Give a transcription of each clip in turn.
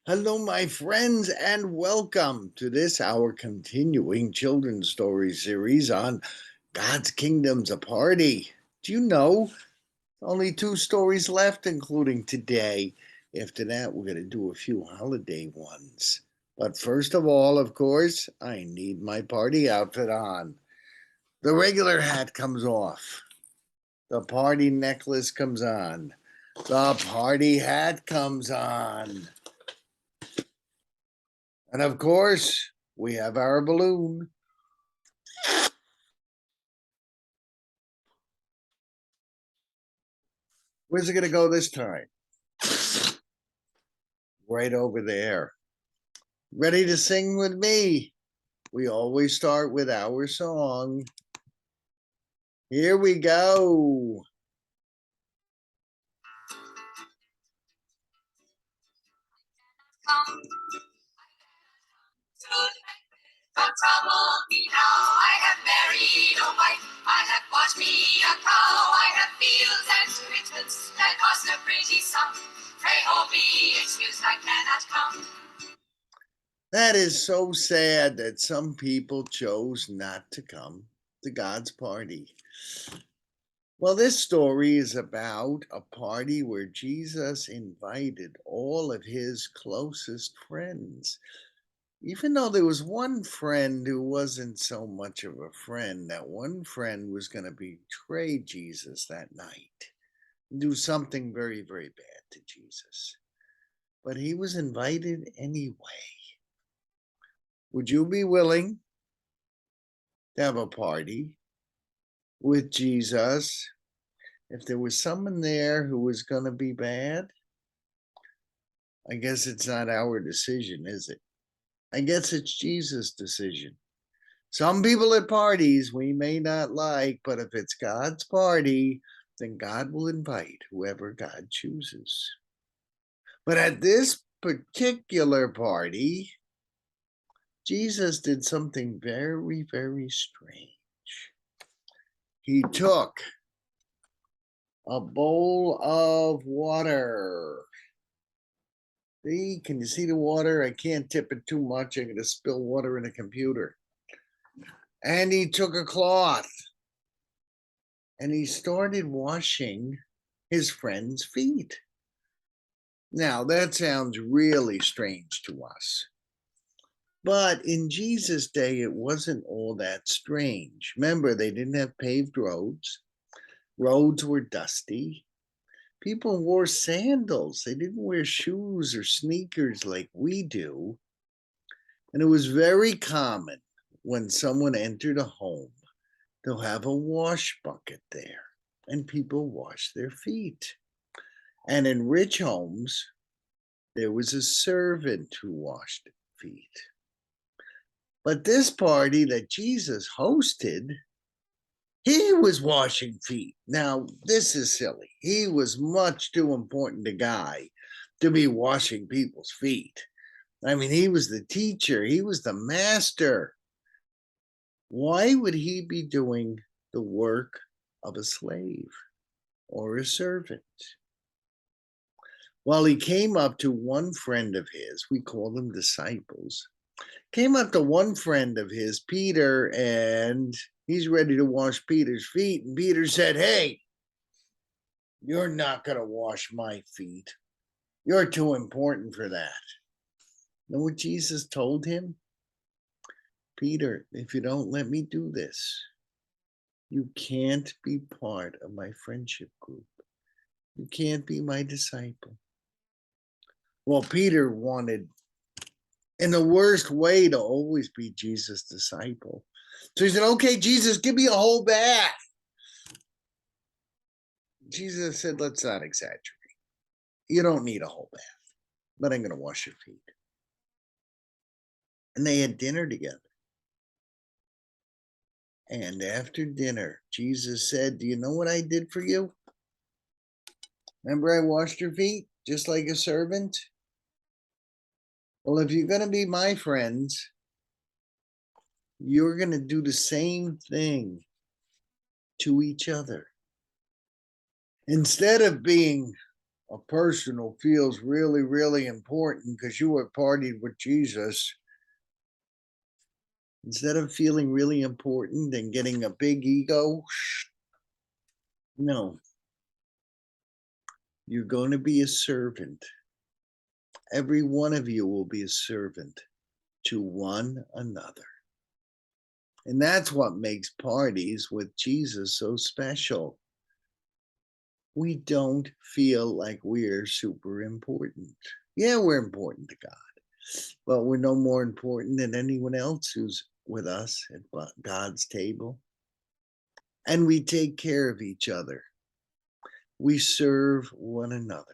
Hello, my friends, and welcome to this, our continuing children's story series on God's Kingdom's a Party. Do you know only two stories left, including today? After that, we're going to do a few holiday ones. But first of all, of course, I need my party outfit on. The regular hat comes off. The party necklace comes on. The party hat comes on. And of course, we have our balloon. Where's it going to go this time? Right over there. Ready to sing with me? We always start with our song. Here we go. Don't trouble me now. I have married a wife. I have bought me a cow. I have fields and riches that cost a pretty sum. Pray hold me excused, I cannot come. That is so sad that some people chose not to come to God's party. Well, this story is about a party where Jesus invited all of his closest friends. Even though there was one friend who wasn't so much of a friend, that one friend was going to betray Jesus that night, do something very, very bad to Jesus. But he was invited anyway. Would you be willing to have a party with Jesus if there was someone there who was going to be bad? I guess it's not our decision, is it? I guess it's Jesus' decision. Some people at parties we may not like, but if it's God's party, then God will invite whoever God chooses. But at this particular party, Jesus did something very, very strange. He took a bowl of water. See, can you see the water? I can't tip it too much. I'm going to spill water in the computer. And he took a cloth and he started washing his friend's feet. Now, that sounds really strange to us. But in Jesus' day, it wasn't all that strange. Remember, they didn't have paved roads. Roads were dusty. People wore sandals. They didn't wear shoes or sneakers like we do. And it was very common when someone entered a home, they'll have a wash bucket there, and people wash their feet. And in rich homes, there was a servant who washed feet. But this party that Jesus hosted, he was washing feet. Now, this is silly. He was much too important a guy to be washing people's feet. I mean, he was the teacher, he was the master. Why would he be doing the work of a slave or a servant? Well, he came up to one friend of his, we call them disciples, came up to one friend of his, Peter, and he's ready to wash Peter's feet. And Peter said, "Hey, you're not going to wash my feet. You're too important for that." Know what Jesus told him? "Peter, if you don't let me do this, you can't be part of my friendship group. You can't be my disciple." Well, Peter wanted, in the worst way, to always be Jesus' disciple. So he said, "Okay, Jesus, give me a whole bath." Jesus said, "Let's not exaggerate. You don't need a whole bath, but I'm going to wash your feet." And they had dinner together. And after dinner, Jesus said, "Do you know what I did for you? Remember I washed your feet just like a servant? Well, if you're going to be my friends, you're going to do the same thing to each other. Instead of being a person who feels really, really important because you were partied with Jesus, instead of feeling really important and getting a big ego, no, you're going to be a servant. Every one of you will be a servant to one another. And that's what makes parties with Jesus so special. We don't feel like we're super important. Yeah, we're important to God, but we're no more important than anyone else who's with us at God's table. And we take care of each other. We serve one another.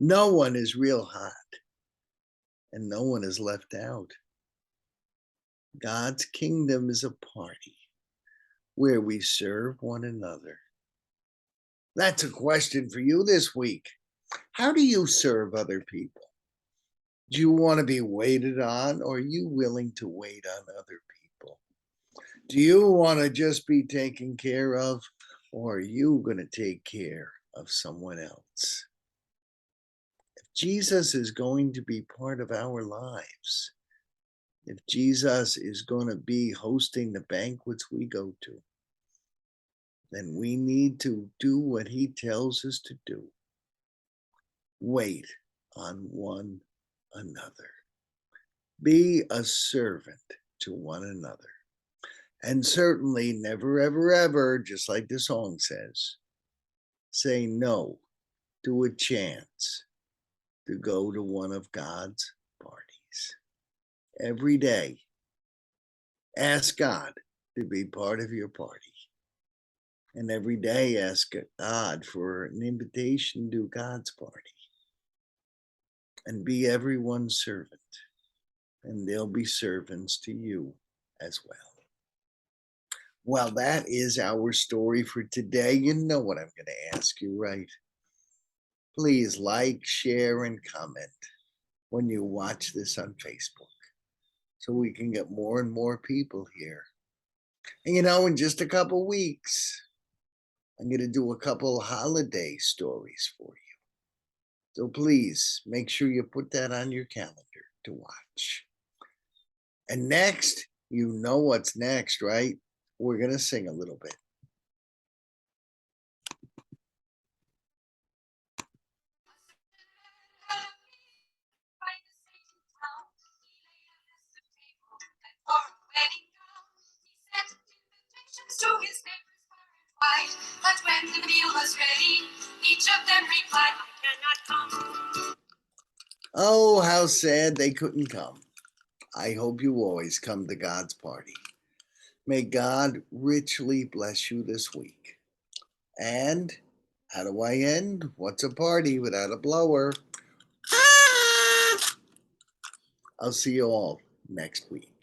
No one is real hot, and no one is left out. God's kingdom is a party where we serve one another. That's a question for you this week. How do you serve other people? Do you want to be waited on, or are you willing to wait on other people? Do you want to just be taken care of, or are you going to take care of someone else? If Jesus is going to be part of our lives, if Jesus is going to be hosting the banquets we go to, then we need to do what he tells us to do. Wait on one another. Be a servant to one another. And certainly never, ever, ever, just like the song says, say no to a chance to go to one of God's parties. Every day, ask God to be part of your party. And every day, ask God for an invitation to God's party. And be everyone's servant. And they'll be servants to you as well. Well, that is our story for today. You know what I'm going to ask you, right? Please like, share, and comment when you watch this on Facebook so we can get more and more people here. And in just a couple weeks, I'm going to do a couple holiday stories for you. So please make sure you put that on your calendar to watch. And next, you know what's next, right? We're going to sing a little bit. To his neighbors far and wide, but when the meal was ready, each of them replied, I cannot come. Oh, how sad they couldn't come. I hope you always come to God's party. May God richly bless you this week. And how do I end? What's a party without a blower? I'll see you all next week.